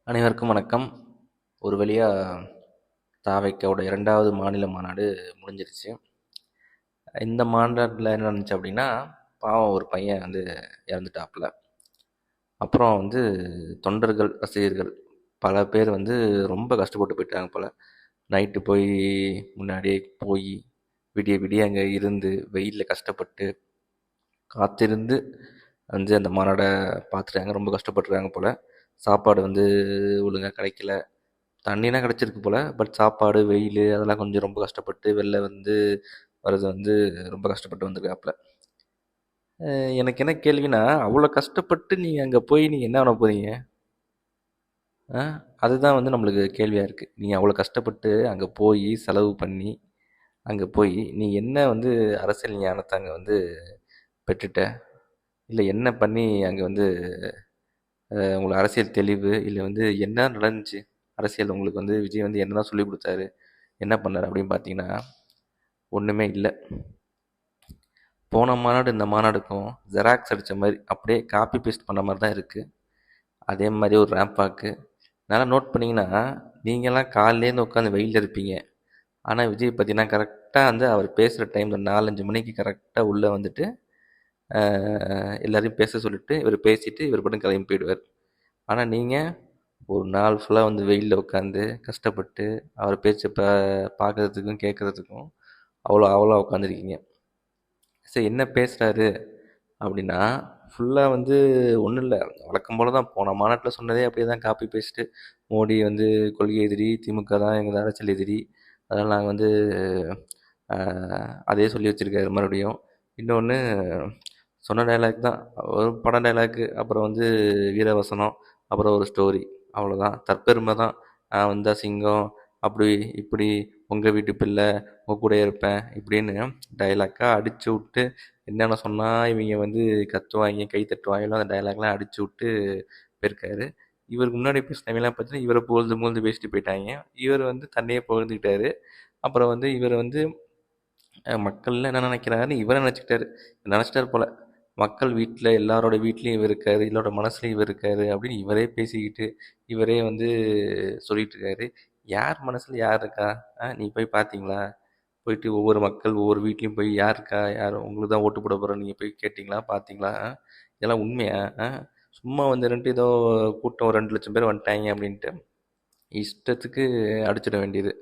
அனைவருக்கும் வணக்கம். ஒரு வழியா தாவைக்காவோட 2வது மாநில மாநாடு முடிஞ்சிருச்சு. இந்த மாநாட்டில் என்ன நடந்துச்சு அப்படின்னா, பாவம் ஒரு பையன் இறந்துட்டாப்புல. அப்புறம் தொண்டர்கள், ரசிகர்கள் பல பேர் ரொம்ப கஷ்டப்பட்டு போயிட்டாங்க போல. நைட்டு போய் முன்னாடியே போய் விடிய விடிய அங்கே இருந்து வெயிலில் கஷ்டப்பட்டு காத்திருந்து அந்த மாநாடை பார்த்துட்டாங்க. ரொம்ப கஷ்டப்பட்டுருக்காங்க போல. சாப்பாடு ஒழுங்காக கிடைக்கல. தண்ணினா கிடச்சிருக்கு போல. பட் சாப்பாடு, வெயில் அதெல்லாம் கொஞ்சம் ரொம்ப கஷ்டப்பட்டு வெளில வர்றது ரொம்ப கஷ்டப்பட்டு வந்திருக்காப்புல. எனக்கு என்ன கேள்வினா, அவ்வளோ கஷ்டப்பட்டு நீங்கள் அங்கே போய் நீங்கள் என்ன பண்ண போகிறீங்க? அதுதான் நம்மளுக்கு கேள்வியாக இருக்குது. நீங்கள் அவ்வளோ கஷ்டப்பட்டு அங்கே போய் செலவு பண்ணி அங்கே போய் நீ என்ன அரசியல் ஞானத்தை அங்கே பெற்றுட்ட? இல்லை என்ன பண்ணி அங்கே உங்களுக்கு அரசியல் தெளிவு, இல்லை என்ன நடந்துச்சு அரசியல்? உங்களுக்கு விஜய் என்ன தான் சொல்லி கொடுத்தாரு, என்ன பண்ணார் அப்படின்னு பார்த்தீங்கன்னா, ஒன்றுமே இல்லை. போன மாநாடு இந்த மாநாடுக்கும் ஜெராக்ஸ் அடித்த மாதிரி அப்படியே காப்பி பேஸ்ட் பண்ண மாதிரி தான் இருக்குது. அதே மாதிரி ஒரு ரேம்ப் வாக்கு நல்லா நோட் பண்ணிங்கன்னா, நீங்கள்லாம் காலையிலேருந்து உட்காந்து வெயிலில் இருப்பீங்க. ஆனால் விஜய் பார்த்தீங்கன்னா கரெக்டாக அவர் பேசுகிற டைமில் 4-5 மணிக்கு கரெக்டாக உள்ளே எல்லாரையும் பேச சொல்லிவிட்டு இவர் பேசிவிட்டு இவர் பாட்டுக்கு கிளம்பி போயிடுவார். ஆனால் நீங்கள் ஒரு நாள் ஃபுல்லாக வெயிலில் உட்காந்து கஷ்டப்பட்டு அவர் பேச்சை பார்க்குறதுக்கும் கேட்குறதுக்கும் அவ்வளோ அவ்வளோ உட்காந்துருக்கீங்க. சரி, என்ன பேசுகிறாரு அப்படின்னா, ஃபுல்லாக ஒன்றும் இல்லை, வழக்கம் போல் தான். போன மாநாட்டில் சொன்னதே அப்படியே தான் காப்பி பேஸ்ட்டு. மோடி கொள்கை எதிரி, திமுக தான் எங்கள் அரசியல் எதிரி, அதனால் நாங்கள் அதே சொல்லி வச்சுருக்காரு மறுபடியும். இன்னொன்று சொன்ன டைலாக் தான், ஒரு பட டைலாக்கு, அப்புறம் வீரவசனம், அப்புறம் ஒரு ஸ்டோரி, அவ்வளோதான். தற்பெருமை தான். நான் வந்தால் சிங்கம், அப்படி இப்படி, உங்கள் வீட்டு பிள்ளை, உங்கள் கூட இருப்பேன் இப்படின்னு டைலாக்காக அடித்து விட்டு என்னென்ன சொன்னால் இவங்க கத்துவாங்க, கை தட்டுவாங்களோ அந்த டைலாக்லாம் அடித்து விட்டு போயிருக்காரு. இவருக்கு முன்னாடி பேசினவங்களாம் பார்த்தீங்கன்னா இவரை புகழ்ந்து புகழ்ந்து பேசிட்டு போயிட்டாங்க. இவர் தன்னையே புகழ்ந்துக்கிட்டாரு. அப்புறம் இவர் மக்கள்லாம் என்ன நினைக்கிறாருன்னு இவரை நினச்சிட்டாரு போல். மக்கள் வீட்டில் எல்லாரோட வீட்லேயும் இவர் இருக்கார், எல்லாரோட மனசுலையும் இவர் இருக்கார் அப்படின்னு இவரே பேசிக்கிட்டு இவரே சொல்லிகிட்டு இருக்காரு. யார் மனசில் யார் இருக்கா? நீ போய் பார்த்தீங்களா? போயிட்டு ஒவ்வொரு மக்கள் ஒவ்வொரு வீட்லேயும் போய் யார் இருக்கா, யார் உங்களுக்கு தான் ஓட்டு போட போகிறோம், நீங்கள் போய் கேட்டிங்களா, பார்த்தீங்களா? இதெல்லாம் உண்மையா? சும்மா வந்துட்டு ஏதோ கூட்டம் ஒரு 2 லட்சம் பேர் வந்துட்டாங்க அப்படின்ட்டு இஷ்டத்துக்கு அடிச்சிட வேண்டியது.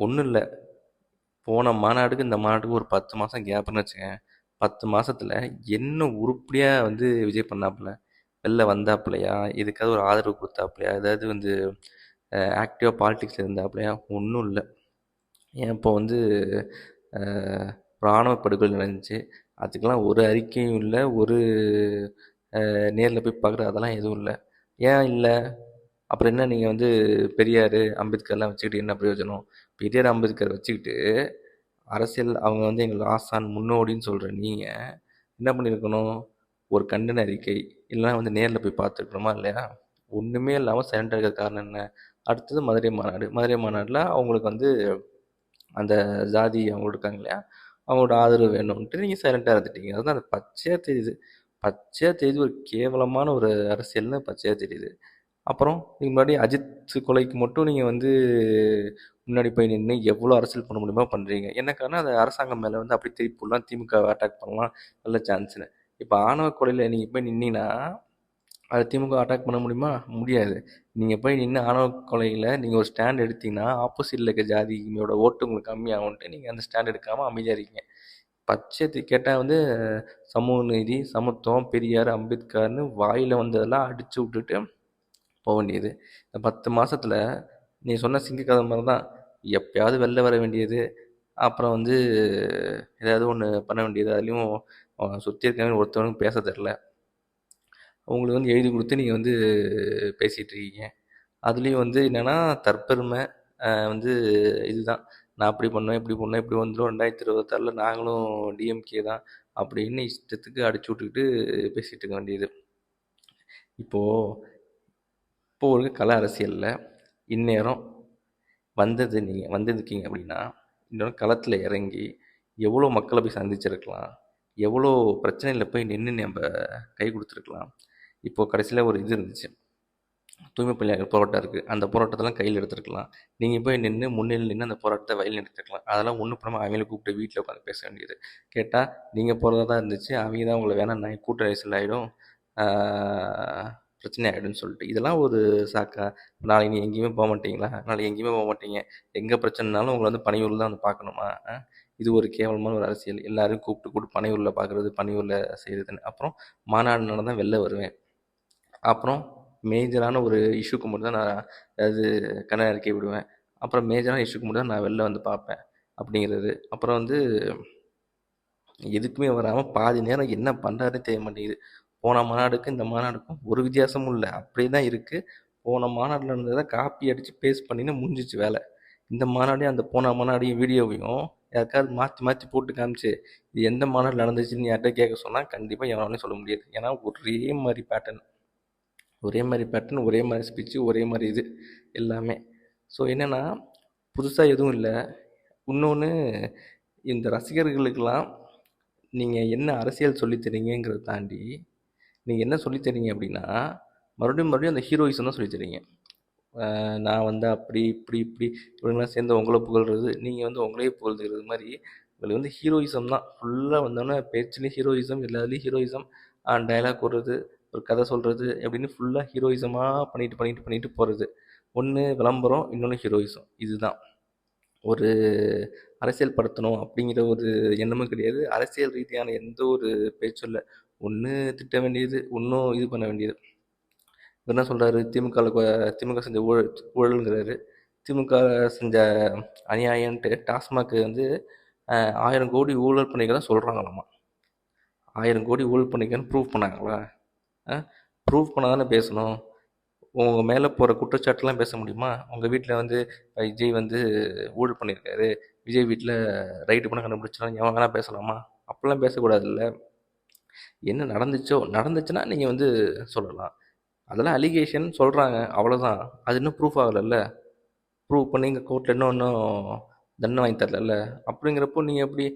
ஒன்றும் இல்லை, போன மாநாடுக்கு இந்த மாநாட்டுக்கு ஒரு 10 மாதம் கேப்னு வச்சுக்கேன். 10 மாதத்தில் என்ன உருப்படியாக விஜய் பண்ணாப்புல? வெளில வந்தாப்புலையா? இதுக்காவது ஒரு ஆதரவு கொடுத்தாப்புலையா? ஏதாவது ஆக்டிவாக பாலிடிக்ஸில் இருந்தாப்புலையா? ஒன்றும் இல்லை. ஏன் இப்போ இராணுவ படுகொலை நடந்துச்சு, அதுக்கெல்லாம் ஒரு அறிக்கையும் இல்லை, ஒரு நேரில் போய் பார்க்குற அதெல்லாம் எதுவும் இல்லை. ஏன் இல்லை? அப்புறம் என்ன நீங்கள் பெரியார், அம்பேத்கர்லாம் வச்சுக்கிட்டு என்ன பிரயோஜனம்? பெரியார், அம்பேத்கர் வச்சுக்கிட்டு அரசியல் அவங்க எங்களுக்கு ஆசான், முன்னோடின்னு சொல்கிற நீங்கள் என்ன பண்ணியிருக்கணும்? ஒரு கண்டன அறிக்கை இல்லைனா நேரில் போய் பார்த்துருக்கணுமா இல்லையா? ஒன்றுமே இல்லாமல் சைலண்டாக இருக்கிற காரணம் என்ன? அடுத்தது மதுரை மாநாடு. மதுரை மாநாட்டில் அவங்களுக்கு அந்த ஜாதி அவங்க இருக்காங்க இல்லையா, அவங்களோட ஆதரவு வேணும்ன்ட்டு நீங்கள் சைலண்டாக இருந்துட்டீங்க. அதுதான் அது பச்சையாக தெரியுது. பச்சையாக தெரியுது, ஒரு கேவலமான ஒரு அரசியல்னு பச்சையாக தெரியுது. அப்புறம் இதுக்கு முன்னாடி அஜித் கொலைக்கு மட்டும் நீங்கள் முன்னாடி போய் நின்று எவ்வளோ அரசியல் பண்ண முடியுமோ பண்ணுறீங்க. என்ன காரணம்? அது அரசாங்கம் மேலே அப்படி திருப்பி போடலாம், திமுக அட்டாக் பண்ணலாம், நல்ல சான்ஸ்னு. இப்போ ஆணவ கொலையில் நீங்கள் போய் நின்னீங்கன்னா அது திமுக அட்டாக் பண்ண முடியுமா? முடியாது. நீங்கள் போய் நின்று ஆணவ கொலையில் நீங்கள் ஒரு ஸ்டாண்ட் எடுத்தீங்கன்னா ஆப்போசிட்டில் இருக்க ஜாதியோட ஓட்டு உங்களுக்கு கம்மியாகும்ன்ட்டு நீங்கள் அந்த ஸ்டாண்ட் எடுக்காமல் அமைதியாக இருக்கீங்க. பச்சை கேட்டால் சமூக நீதி, சமத்துவம், பெரியார், அம்பேத்கர்னு வாயில் வந்ததெல்லாம் அடித்து விட்டுட்டு போக வேண்டியது. இந்த 10 மாதத்தில் நீ சொன்ன சிங்க கதை மாதிரி தான், எப்பயாவது வெளில வர வேண்டியது, அப்புறம் ஏதாவது ஒன்று பண்ண வேண்டியது. அதுலேயும் சுற்றி இருக்கவங்க ஒருத்தவனுக்கு பேச தெரில, அவங்களுக்கு எழுதி கொடுத்து நீங்கள் பேசிகிட்டு இருக்கீங்க. அதுலேயும் என்னென்னா தற்பெருமை, இதுதான், நான் அப்படி பண்ணேன் இப்படி பண்ணேன், இப்படி வந்துடும் 2026 நாங்களும் டிஎம்கே தான் அப்படின்னு இஷ்டத்துக்கு அடிச்சு விட்டுக்கிட்டு பேசிகிட்டு இருக்க வேண்டியது. இப்போது ஒரு கலை அரசியலில் இந்நேரம் நீங்கள் வந்திருக்கீங்க அப்படின்னா இன்னொரு களத்தில் இறங்கி எவ்வளோ மக்களை போய் சந்திச்சிருக்கலாம், எவ்வளோ பிரச்சனையில் போய் நின்று நம்ம கை கொடுத்துருக்கலாம். இப்போது கடைசியில் ஒரு இது இருந்துச்சு, தூய்மை பணியாளர் போராட்டம் இருக்குது, அந்த போராட்டத்தெல்லாம் கையில் எடுத்துருக்கலாம். நீங்கள் போய் நின்று முன்னிலையில் நின்று அந்த போராட்டத்தை வழியில் நடத்திருக்கலாம். அதெல்லாம் ஒன்றும் பண்ணாமல் அவங்கள கூப்பிட்டு வீட்டில் உட்காந்து பேச வேண்டியது. கேட்டால் நீங்கள் போகிறதா தான் இருந்துச்சு, அவங்க தான் உங்களை வேணாம் நான் கூட்ட நெரிசல் ஆகிடும், பிரச்சனை ஆகிடும்னு சொல்லிட்டு. இதெல்லாம் ஒரு சாக்கா? நாளைக்கு நீ எங்கேயுமே போக மாட்டீங்களா? நாளைக்கு எங்கேயுமே போக மாட்டீங்க, எங்கே பிரச்சனைனாலும் உங்களை வந்து பணியூரில் தான் வந்து பார்க்கணுமா? இது ஒரு கேவலமான ஒரு அரசியல். எல்லாரையும் கூப்பிட்டு கூப்பிட்டு பணியூரில் பார்க்குறது, பணியூரில் செய்கிறதுன்னு. அப்புறம் மாநாடு நடந்தால் வெளில வருவேன், அப்புறம் மேஜரான ஒரு இஷ்யூக்கு மட்டும் தான் நான் அதாவது கண்டன அறிக்கை விடுவேன், அப்புறம் மேஜரான இஷ்யூக்கு மட்டும் தான் நான் வெளில வந்து பார்ப்பேன் அப்படிங்கிறது. அப்புறம் வந்து எதுக்குமே வராமல் பாதி நேரம் என்ன பண்ணுறாருன்னு தெரிய மாட்டேங்குது. போன மாநாடுக்கும் இந்த மாநாடுக்கும் ஒரு வித்தியாசமும் இல்லை, அப்படியே தான் இருக்குது. போன மாநாட்டில் இருந்ததை காப்பி அடித்து பேஸ்ட் பண்ணின்னு முடிஞ்சிச்சு வேலை. இந்த மாநாடையும் அந்த போன மாநாடையும் வீடியோவையும் யாருக்காவது மாற்றி மாற்றி போட்டு காமிச்சு இது எந்த மாநாடு நடந்துச்சுன்னு யார்கிட்ட கேட்க சொன்னால் கண்டிப்பாக எவனாலையும் சொல்ல முடியாது. ஏன்னா ஒரே மாதிரி பேட்டர்ன், ஒரே மாதிரி ஸ்பீச்சு, ஒரே மாதிரி இது எல்லாமே. ஸோ என்னென்னா புதுசாக எதுவும் இல்லை. இன்னொன்று, இந்த ரசிகர்களுக்கெல்லாம் நீங்கள் என்ன அரசியல் சொல்லித்தரீங்கிறத தாண்டி நீங்கள் என்ன சொல்லித்தரீங்க அப்படின்னா, மறுபடியும் அந்த ஹீரோயிசம் தான் சொல்லித்தரீங்க. நான் வந்து அப்படி இப்படி இப்படி இவங்களாம் சேர்ந்து உங்களை புகழ்கிறது, நீங்கள் வந்து உங்களையே புகழ்ந்துக்கிறது மாதிரி உங்களுக்கு வந்து ஹீரோயிசம் தான். ஃபுல்லாக வந்தோன்னே பேச்சுலேயும் ஹீரோயிசம், எல்லாத்துலேயும் ஹீரோயிசம், டைலாக் போடுறது, ஒரு கதை சொல்கிறது அப்படின்னு ஃபுல்லாக ஹீரோயிசமாக பண்ணிட்டு போகிறது. ஒன்று விளம்பரம், இன்னொன்று ஹீரோயிசம். இதுதான். ஒரு அரசியல் படுத்தணும் அப்படிங்கிற ஒரு எண்ணமும் கிடையாது. அரசியல் ரீதியான எந்த ஒரு பேச்சும் இல்லை. ஒன்று திட்ட வேண்டியது, இன்னும் இது பண்ண வேண்டியது. இவர் என்ன சொல்கிறாரு, திமுக செஞ்ச ஊழலுங்கிறாரு. திமுக செஞ்ச அநியாயன்ட்டு டாஸ்மாக் வந்து 1000 கோடி ஊழல் பண்ணிக்கிறதா சொல்கிறாங்களாம்மா. 1000 கோடி ஊழல் பண்ணிக்கிறேன்னு ப்ரூவ் பண்ணாங்களா? ப்ரூவ் பண்ண தானே பேசணும். உங்கள் மேலே போகிற குற்றச்சாட்டுலாம் பேச முடியுமா? உங்கள் வீட்டில் வந்து விஜய் வந்து ஊழல் பண்ணியிருக்காரு, விஜய் வீட்டில் ரைட்டு பண்ண கண்டுபிடிச்சாலும் எவன் வேணால் பேசலாமா? அப்படிலாம் பேசக்கூடாதுல்ல. என்ன நடந்துச்சுன்னா நீங்கள் வந்து சொல்லலாம். அதெல்லாம் அலிகேஷன் சொல்கிறாங்க, அவ்வளோதான். அது இன்னும் ப்ரூஃப் ஆகலைல்ல. ப்ரூவ் பண்ணி இங்கே கோர்ட்டில் இன்னும் தண்டனை வாங்கி தரல. அப்படிங்கிறப்போ நீங்கள் எப்படி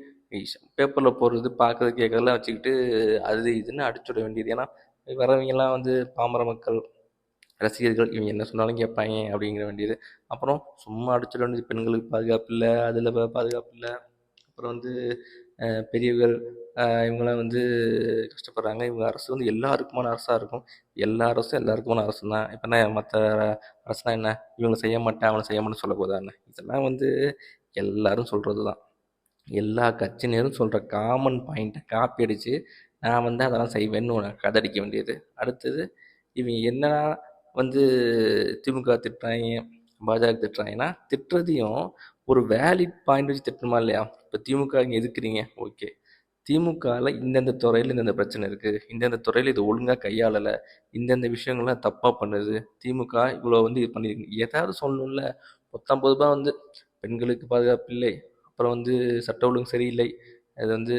பேப்பரில் போடுறது, பார்க்குறது, கேட்குறதெல்லாம் வச்சுக்கிட்டு அது இதுன்னு அடிச்சுட வேண்டியது? ஏன்னா வரவங்கெல்லாம் வந்து பாமர மக்கள், ரசிகர்கள், இவங்க என்ன சொன்னாலும் கேட்பாங்க அப்படிங்கிற வேண்டியது. அப்புறம் சும்மா அடிச்சுட வேண்டியது, பெண்களுக்கு பாதுகாப்பு இல்லை, அதில் பாதுகாப்பு இல்லை, அப்புறம் வந்து பெரியவர்கள் இவங்களாம் வந்து கஷ்டப்படுறாங்க. இவங்க அரசு வந்து எல்லாருக்குமான அரசாக இருக்கும். எல்லா அரசும் எல்லாருக்குமான அரசு தான். இப்போ என்ன மற்ற அரசுனா என்ன, இவங்க செய்ய மாட்டேன் அவனை செய்ய மாட்டேன்னு சொல்லக்கூடாது? இதெல்லாம் வந்து எல்லாரும் சொல்கிறது தான். எல்லா கட்சியினரும் சொல்கிற காமன் பாயிண்ட்டை காப்பி அடித்து நான் வந்து அதெல்லாம் செய்வேன்னு உனக்கு கதை அடிக்க வேண்டியது. அடுத்தது இவங்க என்ன வந்து திமுக திட்டுறாங்க, பாஜக திட்டுறாங்கன்னா, திட்டுறதையும் ஒரு வேலிட் பாயிண்ட் வச்சு திட்டணுமா இல்லையா? இப்போ திமுக இங்கே எதுக்குறீங்க, ஓகே, திமுகவில் இந்தந்த துறையில் இந்தந்த பிரச்சனை இருக்குது, இந்தந்த துறையில் இது ஒழுங்காக கையாளலை, இந்தந்த விஷயங்கள்லாம் தப்பாக பண்ணுது, திமுக இவ்வளோ வந்து இது பண்ணியிருக்கு, ஏதாவது சொல்லணும்ல. 19 ரூபா வந்து பெண்களுக்கு பாதுகாப்பு இல்லை, அப்புறம் வந்து சட்ட ஒழுங்கு சரியில்லை, அது வந்து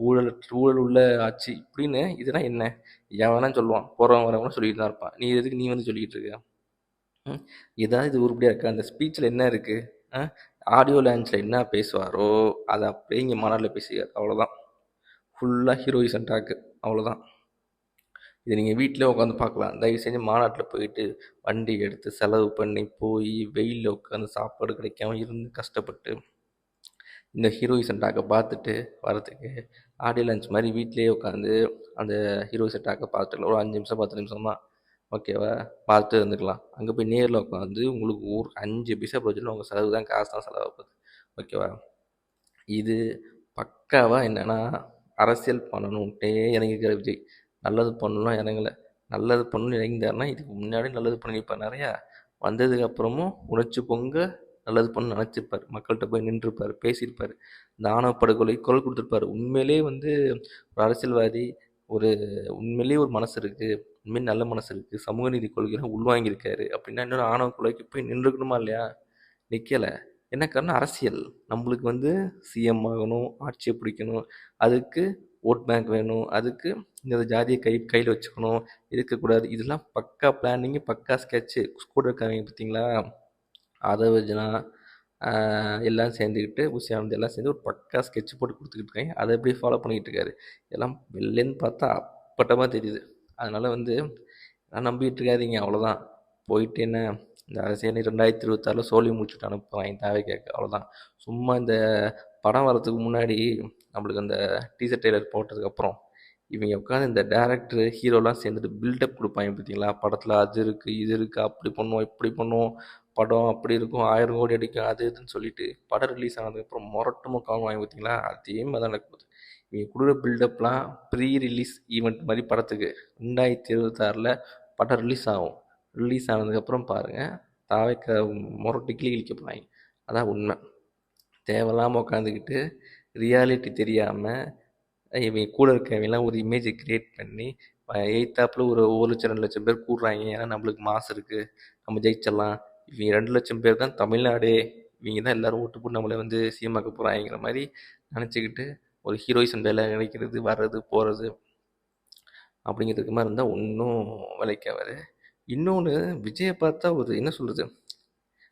ஊழல் உள்ள ஆட்சி இப்படின்னு. இதெல்லாம் என்ன? எவன் வேணாலும் சொல்லுவான், போகிறவன் வரவங்க சொல்லிட்டு தான் இருப்பான். நீ வந்து சொல்லிக்கிட்டு இருக்க? ஏதாவது இது உருப்படியாக இருக்கா? அந்த ஸ்பீச்சில் என்ன இருக்குது? ஆடியோ லான்ச்சில் என்ன பேசுவாரோ அதை அப்படியே இங்கே மாநாட்டில் பேசிக்கார், அவ்வளோதான். ஃபுல்லாக ஹீரோயிசம் டாக்கு, அவ்வளோதான். இதை நீங்கள் வீட்டிலே உட்காந்து பார்க்கலாம். தயவு செஞ்சு மாநாட்டில் போயிட்டு வண்டி எடுத்து செலவு பண்ணி போய் வெயிலில் உட்காந்து சாப்பாடு கிடைக்காம இருந்து கஷ்டப்பட்டு இந்த ஹீரோயிசம் டாக்கை பார்த்துட்டு வரதுக்கு ஆடியோ லான்ச் மாதிரி வீட்டிலே உட்காந்து அந்த ஹீரோயிசம் டாக்கை பார்த்துக்கலாம். ஒரு 5 நிமிஷம் 10 நிமிஷம் தான், ஓகேவா? பார்த்து இருந்துக்கலாம். அங்கே போய் நேரில் உட்காந்து உங்களுக்கு ஒரு 5 பைசா பிரயோஜனம், உங்கள் செலவு தான், காசு தான் செலவாகுது, ஓகேவா? இது பக்காவாக என்னென்னா அரசியல் பண்ணணுன்ட்டே இறங்கிக்கிற விஜய். நல்லது பண்ணலாம் இறங்கலை, நல்லது பண்ணணும்னு இறங்கிட்டாருன்னா இதுக்கு முன்னாடி நல்லது பண்ணியிருப்பார் நிறையா. வந்ததுக்கப்புறமும் உணர்ச்சி பொங்க நல்லது பண்ண நினச்சிருப்பார், மக்கள்கிட்ட போய் நின்றுருப்பார், பேசியிருப்பார், இந்த ஆணவ படுகொலை குரல் கொடுத்துருப்பார். உண்மையிலே வந்து ஒரு அரசியல்வாதி, ஒரு உண்மையிலேயே ஒரு மனசு இருக்குது, உண்மையிலே நல்ல மனசு இருக்குது, சமூக நீதி கொள்கைலாம் உள்வாங்கியிருக்காரு அப்படின்னா இன்னொரு ஆணவ கொலைக்கு போய் நின்றுக்கணுமா இல்லையா? நிற்கலை. என்ன காரணம்? அரசியல். நம்மளுக்கு வந்து சிஎம் ஆகணும், ஆட்சியை பிடிக்கணும், அதுக்கு ஓட் பேங்க் வேணும், அதுக்கு இந்த ஜாதியை கையில் வச்சுக்கணும், இருக்கக்கூடாது. இதெல்லாம் பக்கா பிளானிங்கு, பக்கா ஸ்கெட்சு. கூட இருக்காங்க பார்த்தீங்களா, அதை வச்சுனா எல்லாம் சேர்ந்துக்கிட்டு உசியானது எல்லாம் சேர்ந்து ஒரு பக்கா ஸ்கெட்ச் போட்டு கொடுத்துக்கிட்டு இருக்காங்க. அதை எப்படி ஃபாலோ பண்ணிக்கிட்டு இருக்காரு. எல்லாம் வெளிலேருந்து பார்த்தா அப்பட்டமாக தெரியுது. அதனால் வந்து நான் நம்பிக்கிட்டு இருக்காதீங்க, அவ்வளோதான். போயிட்டு என்ன இந்த அரசியல் 2026 சோலி முடிச்சுட்டு அனுப்புவாங்க தேவை கேட்க, அவ்வளோதான். சும்மா இந்த படம் வரதுக்கு முன்னாடி நம்மளுக்கு அந்த டீசர் ட்ரெய்லர் போட்டதுக்கப்புறம் இவங்க உட்காந்து இந்த டேரக்டர் ஹீரோலாம் சேர்ந்துட்டு பில்டப் கொடுப்பாங்க பார்த்தீங்களா, படத்தில் அது இருக்குது இது இருக்குது அப்படி பண்ணுவோம் இப்படி பண்ணுவோம், படம் அப்படி இருக்கும் 1000 கோடி அடிக்கும் அது இதுன்னு சொல்லிட்டு படம் ரிலீஸ் ஆனதுக்கப்புறம் முரட்டு முக்கால் வாங்கி பார்த்தீங்களா, அதே மாதிரி தான் நடக்க போகுது. இவங்க கொடுக்குற பில்டப்லாம் ப்ரீ ரிலீஸ் ஈவெண்ட் மாதிரி படத்துக்கு 2026 படம் ரிலீஸ் ஆகும். ரிலீஸ் ஆனதுக்கப்புறம் பாருங்கள் தாவைக்க முரட்டு கிளி கிழிக்க போகிறாங்க. அதான் உண்மை. தேவையில்லாமல் உட்காந்துக்கிட்டு ரியாலிட்டி தெரியாமல் இவங்க கூட இருக்கவங்கலாம் ஒரு இமேஜை க்ரியேட் பண்ணி எய்த்தாப்பில் ஒரு 1 லட்சம் 2 லட்சம் பேர் கூடுறாங்க, ஏன்னா நம்மளுக்கு மாசு இருக்குது நம்ம ஜெயிச்சிடலாம், இவங்க 2 லட்சம் பேர் தான் தமிழ்நாடே, இவங்க தான் எல்லோரும் ஓட்டு போட்டு நம்மளை வந்து சீமாக்க போகிறாங்கிற மாதிரி நினச்சிக்கிட்டு ஒரு ஹீரோயிசம் வேலை நினைக்கிறது வர்றது போகிறது அப்படிங்கிறதுக்கு மாதிரி இருந்தால் ஒன்றும் வேலைக்கு ஆகாது. இன்னொன்று விஜயை பார்த்தா ஒரு என்ன சொல்கிறது,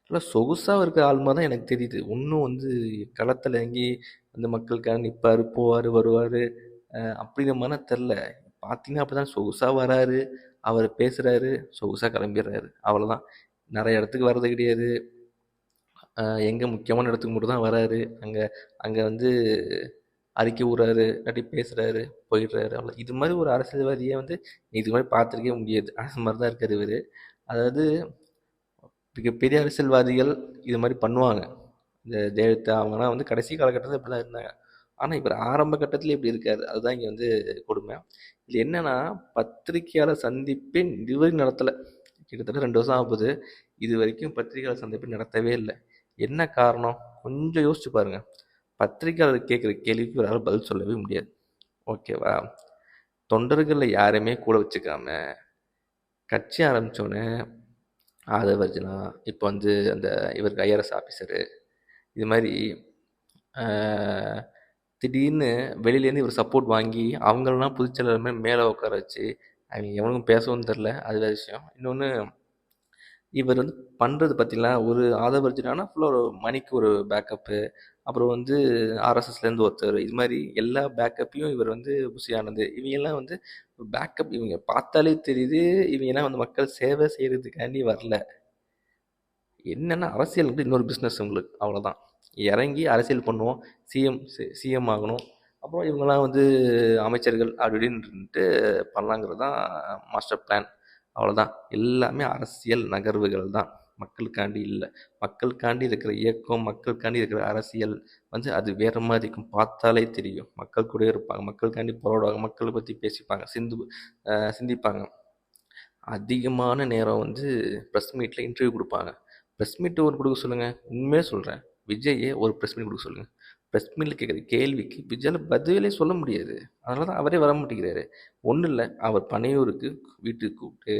நல்லா சொகுசாக இருக்கிற ஆள்மா தான் எனக்கு தெரியுது. ஒன்றும் வந்து களத்தில் இறங்கி அந்த மக்களுக்காக நிற்பார் போவார் வருவார் அப்படிங்கிற மாதிரி தெரில. பார்த்தீங்கன்னா அப்படி தான் சொகுசாக வராரு, அவர் பேசுகிறாரு, சொகுசாக கிளம்பிடுறாரு, அவ்வளோதான். நிறைய இடத்துக்கு வர்றது கிடையாது. எங்கே முக்கியமான இடத்துக்கு மட்டும் தான் வராரு. அங்கே வந்து அறிக்கை விட்றாரு, இல்லாட்டி பேசுகிறாரு, போயிடுறாரு, அவ்வளோ. இது மாதிரி ஒரு அரசியல்வாதியை வந்து இது மாதிரி பார்த்துருக்கவே முடியாது. அது மாதிரி தான் இருக்கார் இவர். அதாவது மிகப்பெரிய அரசியல்வாதிகள் இது மாதிரி பண்ணுவாங்க. இந்த ஜெயலலிதா அவங்கலாம் வந்து கடைசி காலகட்டத்தில் இப்படி தான் இருந்தாங்க. ஆனால் இவர் ஆரம்ப கட்டத்தில் இப்படி இருக்காரு. அதுதான் இங்கே வந்து கொடுமை. இது என்னென்னா பத்திரிகையாளர் சந்திப்பே இதுவரைக்கும் நடத்தலை. கிட்டத்தட்ட 2 வருஷம் ஆகுது. இது வரைக்கும் பத்திரிகையாளர் சந்திப்பு நடத்தவே இல்லை. என்ன காரணம் கொஞ்சம் யோசிச்சு பாருங்கள். பத்திரிகையாளர் கேட்குற கேள்விக்கு ஒரு பதில் சொல்லவே முடியாது. ஓகேவா? தொண்டர்களில் யாரையுமே கூட வச்சுக்காம கட்சி ஆரம்பித்தோன்னே ஆதவர்ஜனா இப்போ வந்து அந்த இவருக்கு ஐஆர்எஸ் ஆஃபீஸரு இது மாதிரி திடீர்னு வெளியிலேருந்து இவர் சப்போர்ட் வாங்கி அவங்களெலாம் புதுச்செயலாளர் மாதிரி மேலே உட்கார வச்சு அவங்க எவனுக்கும் பேசவும் தெரில, அது வேறு விஷயம். இன்னொன்று இவர் வந்து பண்ணுறது பார்த்தீங்களா, ஒரு ஆதவர்ஜனானா ஃபுல்லாக ஒரு மணிக்கு ஒரு பேக்கப்பு, அப்புறம் வந்து ஆர்எஸ்எஸ்லேருந்து ஒருத்தர், இது மாதிரி எல்லா பேக்கப்பையும் இவர் வந்து புஷி ஆனது. இவங்கெல்லாம் வந்து பேக்கப், இவங்க பார்த்தாலே தெரியுது இவங்கெல்லாம் வந்து மக்கள் சேவை செய்கிறதுக்காண்டி வரல. என்னென்னா அரசியல் இன்னொரு பிஸ்னஸ் உங்களுக்கு, அவ்வளோதான். இறங்கி அரசியல் பண்ணுவோம், சிஎம் ஆகணும், அப்புறம் இவங்கெல்லாம் வந்து அமைச்சர்கள் அப்படி இப்படின்ட்டு பண்ணலாங்கிறது தான் மாஸ்டர் பிளான், அவ்வளோதான். எல்லாமே அரசியல் நகர்வுகள் தான், மக்களுக்காண்டி இல்லை. மக்களுக்காண்டி இருக்கிற இயக்கம், மக்களுக்காண்டி இருக்கிற அரசியல் வந்து அது வேறு மாதிரி இருக்கும். பார்த்தாலே தெரியும். மக்கள் கூட இருப்பாங்க, மக்களுக்காண்டி போராடுவாங்க, மக்களை பற்றி பேசிப்பாங்க, சிந்திப்பாங்க. அதிகமான நேரம் வந்து ப்ரெஸ் மீட்டில் இன்டர்வியூ கொடுப்பாங்க. ப்ரெஸ் மீட் ஒரு கொடுக்க சொல்லுங்கள். உண்மையாக சொல்கிறேன், விஜயை ஒரு ப்ரெஸ் மீட் கொடுக்க சொல்லுங்கள். ப்ரெஸ் மீட்டில் கேட்குற கேள்விக்கு விஜயால் பதிலே சொல்ல முடியாது. அதனால தான் அவரே வர மாட்டேங்கிறாரு. ஒன்றும் இல்லை, அவர் பனையூருக்கு வீட்டுக்கு கூப்பிட்டு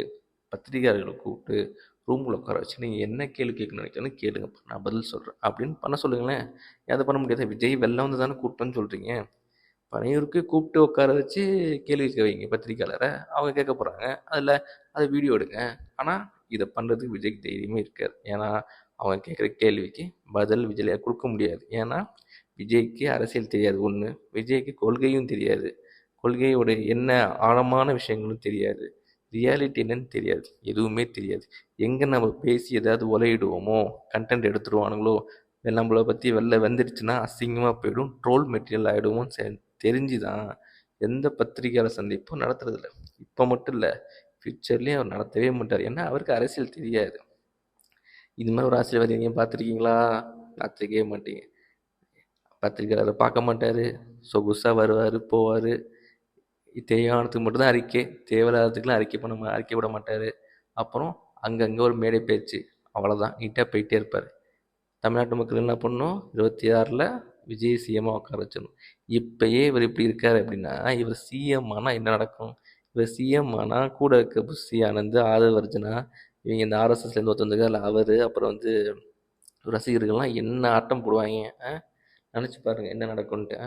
பத்திரிகையாளர்களை கூப்பிட்டு ரூமில் உட்கார வச்சு நீங்கள் என்ன கேள்வி கேட்கணும்னு நினைக்கிறேன்னு கேளுங்கப்பா, நான் பதில் சொல்கிறேன் அப்படின்னு பண்ண சொல்லுங்களேன். அதை பண்ண முடியாது. விஜய் வெளில வந்து தானே கூப்பிட்டோன்னு சொல்கிறீங்க. பனையூருக்கு கூப்பிட்டு உட்கார வச்சு கேள்வி கேட்க வைங்க பத்திரிக்கையாளரை, அவங்க கேட்க போகிறாங்க, அதில் அதை வீடியோ எடுங்க. ஆனால் இதை பண்ணுறதுக்கு விஜய்க்கு தைரியமே இருக்காது. ஏன்னா அவங்க கேட்குற கேள்விக்கு பதில் விஜயால் கொடுக்க முடியாது. ஏன்னா விஜய்க்கு அரசியல் தெரியாது. ஒன்று, விஜய்க்கு கொள்கையும் தெரியாது, கொள்கையோட என்ன ஆழமான விஷயங்களும் தெரியாது, ரியாலிட்டி என்னன்னு தெரியாது, எதுவுமே தெரியாது. எங்கே நம்ம பேசி ஏதாவது உலையிடுவோமோ, கண்டென்ட் எடுத்துருவானுங்களோ, நம்மளை பற்றி வெளில வந்துடுச்சுன்னா அசிங்கமாக போயிடும், ட்ரோல் மெட்டீரியல் ஆகிடுவோம் தெரிஞ்சு தான் எந்த பத்திரிகையாளர் சந்திப்பும் நடத்துறதில்ல. இப்போ மட்டும் இல்லை, ஃப்யூச்சர்லேயும் அவர் நடத்தவே மாட்டார். ஏன்னா அவருக்கு அரசியல் தெரியாது. இது மாதிரி ஒரு அரசியல்வாதி நீங்கள் பார்த்துருக்கீங்களா? பார்த்துருக்கவே மாட்டீங்க. பத்திரிகையாளரை பார்க்க மாட்டார், சொகுசாக வருவார் போவார், தேவையானதுக்கு மட்டும்தான் அறிக்கை, தேவையில்லாததுக்குலாம் அறிக்கை விட மாட்டார். அப்புறம் அங்கங்கே ஒரு மேடை பேச்சு, அவ்வளோதான், நீட்டாக போயிட்டே இருப்பார். தமிழ்நாட்டு மக்கள் என்ன பண்ணணும், 26 விஜய் சிஎம்மாக உட்கார வச்சிடணும். இப்போயே இவர் இப்படி இருக்கார் அப்படின்னா இவர் சிஎம் ஆனால் என்ன நடக்கும்? இவர் சிஎம் ஆனால் கூட இருக்க புஷி ஆனந்த், ஆதவர்ஜனா, இவங்க இந்த ஆர்எஸ்எஸ்லேருந்து ஒருத்தவங்க அதில் அவர், அப்புறம் வந்து ரசிகர்கள்லாம் என்ன ஆட்டம் போடுவாங்க. நினச்சி பாருங்கள் என்ன நடக்கும்ன்ட்டு.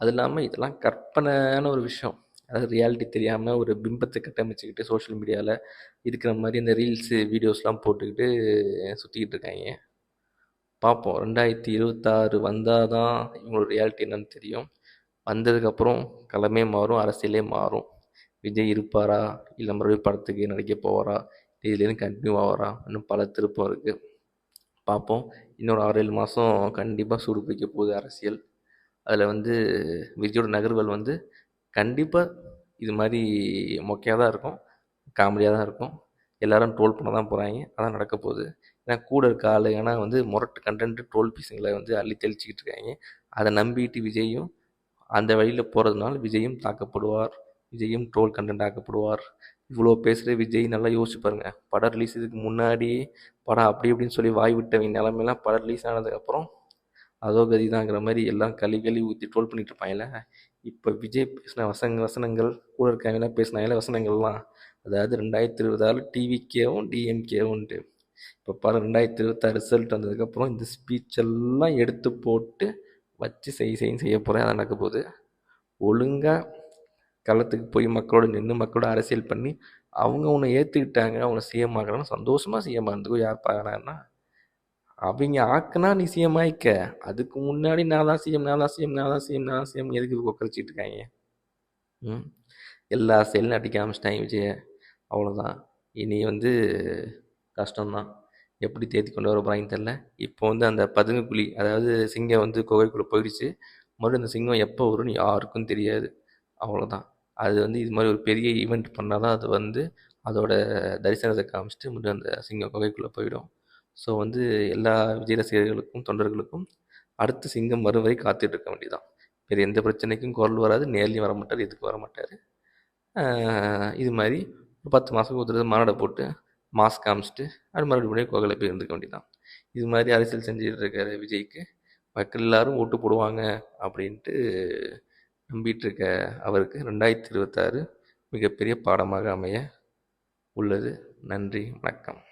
அது இல்லாமல் இதெல்லாம் கற்பனையான ஒரு விஷயம். அதாவது ரியாலிட்டி தெரியாமல் ஒரு பிம்பத்தை கட்டமைச்சிக்கிட்டு சோஷியல் மீடியாவில் இருக்கிற மாதிரி இந்த ரீல்ஸு வீடியோஸ்லாம் போட்டுக்கிட்டு சுற்றிக்கிட்டு இருக்காங்க. பார்ப்போம், 2026 வந்தால் தான் இவங்களோட ரியாலிட்டி என்னன்னு தெரியும். வந்ததுக்கப்புறம் களமே மாறும், அரசியலே மாறும். விஜய் இருப்பாரா, இல்லை மறுபடியும் படத்துக்கு நடிக்க போவாரா, இதுலேருந்து கண்டினியூ ஆகிறான். இன்னும் பல திருப்பம் இருக்குது. பார்ப்போம். இன்னொரு 6, 7 மாதம் கண்டிப்பாக சூடு பிடிக்க போகுது அரசியல். அதில் வந்து விஜயோட நகர்வுகள் வந்து கண்டிப்பாக இது மாதிரி மொக்கையாக தான் இருக்கும், காமெடியாக தான் இருக்கும். எல்லாரும் ட்ரோல் பண்ண தான் போகிறாங்க. அதான் நடக்க போகுது. ஏன்னா கூட இருக்க ஆள் ஏன்னா வந்து முரட்டு கண்டென்ட்டு ட்ரோல் பீஸுங்களை வந்து அள்ளி தெளிச்சிக்கிட்டு இருக்காங்க. அதை நம்பிட்டு விஜயும் அந்த வழியில் போகிறதுனால விஜயும் தாக்கப்படுவார். விஜயும் ட்ரோல் கண்டென்ட் ஆக்கப்படுவார். இவ்வளோ பேசுகிற விஜய் நல்லா யோசிச்சு பாருங்க. படம் ரிலீஸ் இதுக்கு முன்னாடி படம் அப்படி இப்படின்னு சொல்லி வாய் விட்டவங்க நிலமையெல்லாம் படம் ரிலீஸ் ஆனதுக்கப்புறம் அதோ கதி தாங்கிற மாதிரி எல்லாம் கழுவி ஊற்றி ட்ரோல் பண்ணிட்டு இருப்பாங்கல்ல. இப்போ விஜய் பேசின வசனங்கள் கூட இருக்காங்கலாம் பேசினாங்களே வசனங்கள்லாம், அதாவது 2026 டிவிகேவும் டிஎம்கேவும்ன்ட்டு. இப்போ பாரு 2026 ரிசல்ட் வந்ததுக்கப்புறம் இந்த ஸ்பீச் எல்லாம் எடுத்து போட்டு வச்சு செய்ய போகிறேன். அதான் நடக்க போகுது. ஒழுங்காக களத்துக்கு போய் மக்களோட நின்று மக்களோட அரசியல் பண்ணி அவங்க உன்னை ஏற்றுக்கிட்டாங்க, அவனை சிஎம் ஆக்குறான்னு சந்தோஷமாக சிஎம் இருந்துக்கோ. யார் பார்க்குறான்னா அவங்க ஆக்குனா நீ சிஎம் ஆயிக்க. அதுக்கு முன்னாடி நான் தான் சிஎம், நான் தான் சிஎம், நான் தான் சிஎம், நான் தான் சிஎம் எதுக்கு கொக்கரிச்சிட்டு இருக்காங்க? எல்லா செயலும் அடிக்க ஆரம்பிச்சிட்டாங்க விஜய. அவ்வளோதான். இனி வந்து கஷ்டம்தான். எப்படி தேத்தி கொண்டு வர போகிறாங்கன்னு தெரில. இப்போ வந்து அந்த பதுங்கு குழி, அதாவது சிங்கம் வந்து குகைக்குள்ளே போயிடுச்சு. மறுபடியும் அந்த சிங்கம் எப்போ வரும்னு யாருக்கும் தெரியாது. அவ்வளோதான். அது வந்து இது மாதிரி ஒரு பெரிய ஈவெண்ட் பண்ணால் தான் அது வந்து அதோட தரிசனத்தை காமிச்சிட்டு மறுபடியும் அந்த சிங்கம் குகைக்குள்ளே போயிடும். ஸோ வந்து எல்லா விஜய் ரசிகர்களுக்கும் தொண்டர்களுக்கும் அடுத்த சிங்கம் வரும் வரை காத்துட்டு இருக்க வேண்டியதான். வேறு எந்த பிரச்சனைக்கும் குரல் வராது. நேர்லையும் வர மாட்டார், எதுக்கு வர மாட்டார். இது மாதிரி ஒரு 10 மாதத்துக்கு ஒரு தடவை மாநாடை போட்டு மாஸ் காமிச்சிட்டு அது மறுபடியும் கோகலை போய் இருந்துக்க வேண்டியதான். இது மாதிரி அரசியல் செஞ்சுட்டு இருக்கிற விஜய்க்கு மக்கள் எல்லாரும் ஓட்டு போடுவாங்க அப்படின்ட்டு நம்பிட்டு இருக்க அவருக்கு 2026 மிகப்பெரிய பாடமாக அமைய உள்ளது. நன்றி, வணக்கம்.